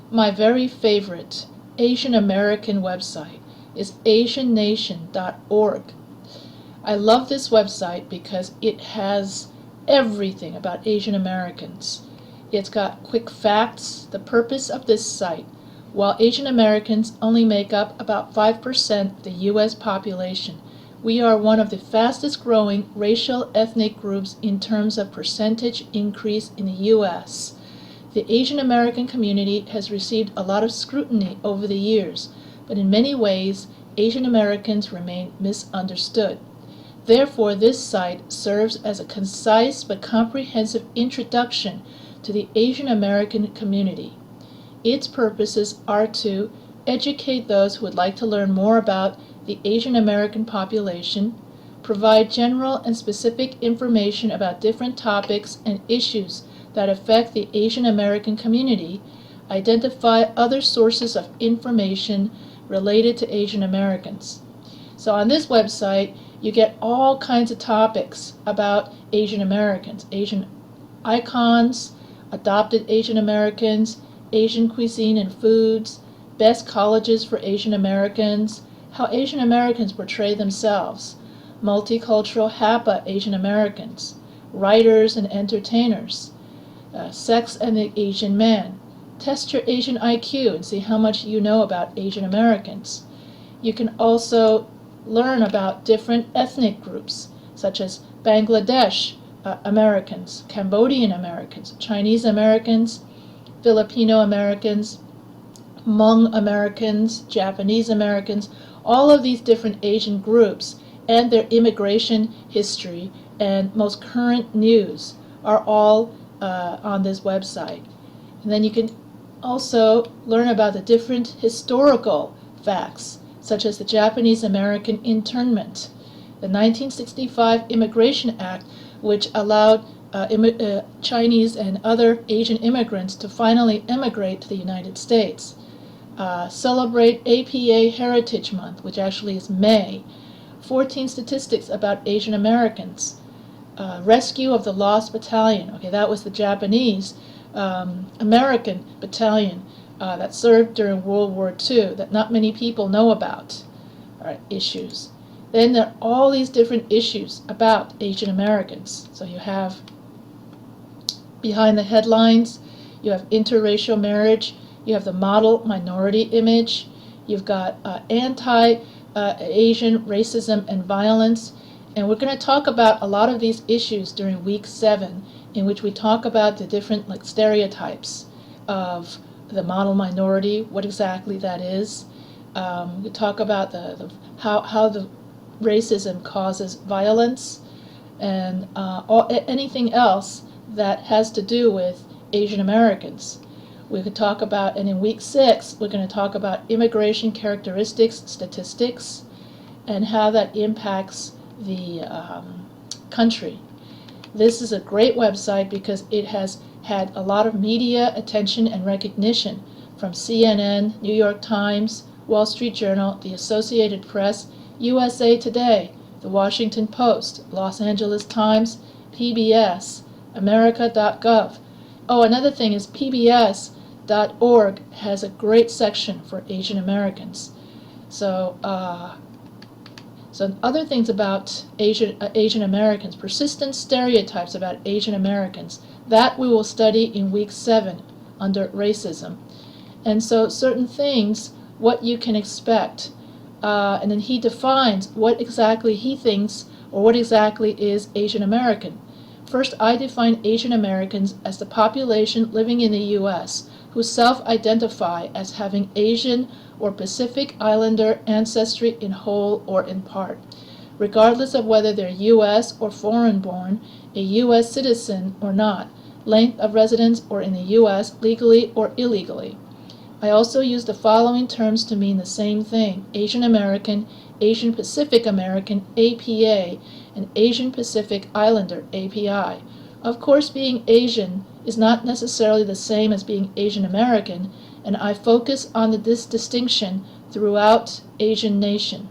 My very favorite Asian American website is asiannation.org. I love this website because it has everything about Asian Americans. It's got quick facts. The purpose of this site: while Asian Americans only make up about 5% of the U.S. population, we are one of the fastest growing racial ethnic groups in terms of percentage increase in the U.S. The Asian American community has received a lot of scrutiny over the years, but in many ways, Asian Americans remain misunderstood. Therefore, this site serves as a concise but comprehensive introduction to the Asian American community. Its purposes are to educate those who would like to learn more about the Asian American population, provide general and specific information about different topics and issues that affect the Asian American community, identify other sources of information related to Asian Americans. So on this website, you get all kinds of topics about Asian Americans, Asian icons, adopted Asian Americans, Asian cuisine and foods, best colleges for Asian Americans, how Asian Americans portray themselves, multicultural HAPA Asian Americans, writers and entertainers, sex and the Asian man. Test your Asian IQ and see how much you know about Asian Americans. You can also learn about different ethnic groups, such as Bangladesh Americans, Cambodian Americans, Chinese Americans, Filipino Americans, Hmong Americans, Japanese Americans, all of these different Asian groups and their immigration history and most current news are all on this website. And then you can also learn about the different historical facts, such as the Japanese American internment, the 1965 Immigration Act, which allowed Chinese and other Asian immigrants to finally immigrate to the United States. Celebrate APA Heritage Month, which actually is May. 14 statistics about Asian Americans. Rescue of the Lost Battalion. Okay, that was the Japanese American battalion that served during World War II that not many people know about. All right, issues. Then there are all these different issues about Asian Americans. So you have behind the headlines, you have interracial marriage, you have the model minority image, you've got anti-Asian racism and violence, and we're going to talk about a lot of these issues during week 7, in which we talk about the different stereotypes of the model minority, what exactly that is. We talk about how the racism causes violence, and anything else that has to do with Asian Americans. We could talk about, and in week 6, we're going to talk about immigration characteristics, statistics, and how that impacts the country. This is a great website because it has had a lot of media attention and recognition from CNN, New York Times, Wall Street Journal, the Associated Press, USA Today, the Washington Post, Los Angeles Times, PBS, America.gov. Oh, another thing is PBS.org has a great section for Asian Americans. So other things about Asian Americans, persistent stereotypes about Asian Americans, that we will study in week 7 under racism. And so certain things, what you can expect. And then he defines what exactly he thinks or what exactly is Asian American. First, I define Asian Americans as the population living in the U.S. who self-identify as having Asian or Pacific Islander ancestry in whole or in part, regardless of whether they're U.S. or foreign-born, a U.S. citizen or not, length of residence or in the U.S. legally or illegally. I also use the following terms to mean the same thing: Asian American, Asian Pacific American, APA, and Asian Pacific Islander, API. Of course, being Asian is not necessarily the same as being Asian American, and I focus on this distinction throughout Asian nation.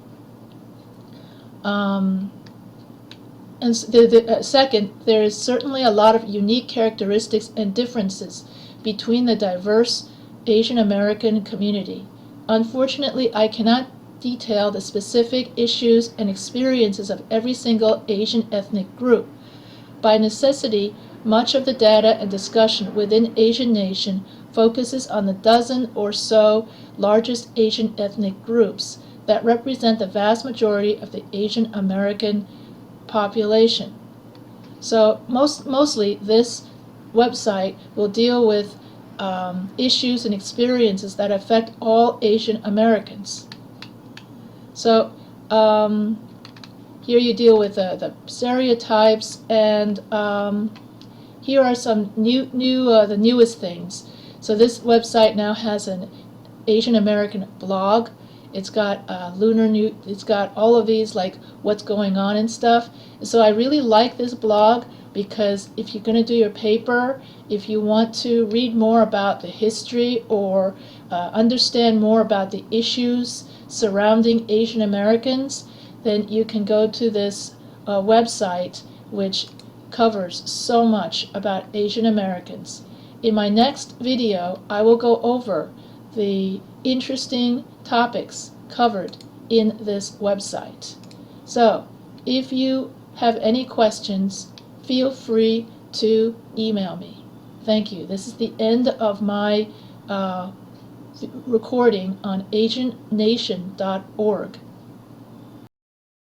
Second, there is certainly a lot of unique characteristics and differences between the diverse Asian American community. Unfortunately, I cannot detail the specific issues and experiences of every single Asian ethnic group. By necessity, much of the data and discussion within Asian Nation focuses on the dozen or so largest Asian ethnic groups that represent the vast majority of the Asian American population. So mostly this website will deal with issues and experiences that affect all Asian Americans. So here you deal with the stereotypes, and here are some the newest things. So this website now has an Asian American blog. It's got it's got all of these, like what's going on and stuff. So I really like this blog because if you're going to do your paper, if you want to read more about the history or understand more about the issues surrounding Asian Americans, then you can go to this website, which covers so much about Asian Americans. In my next video, I will go over the interesting topics covered in this website. So, if you have any questions, feel free to email me. Thank you. This is the end of my recording on AsianNation.org.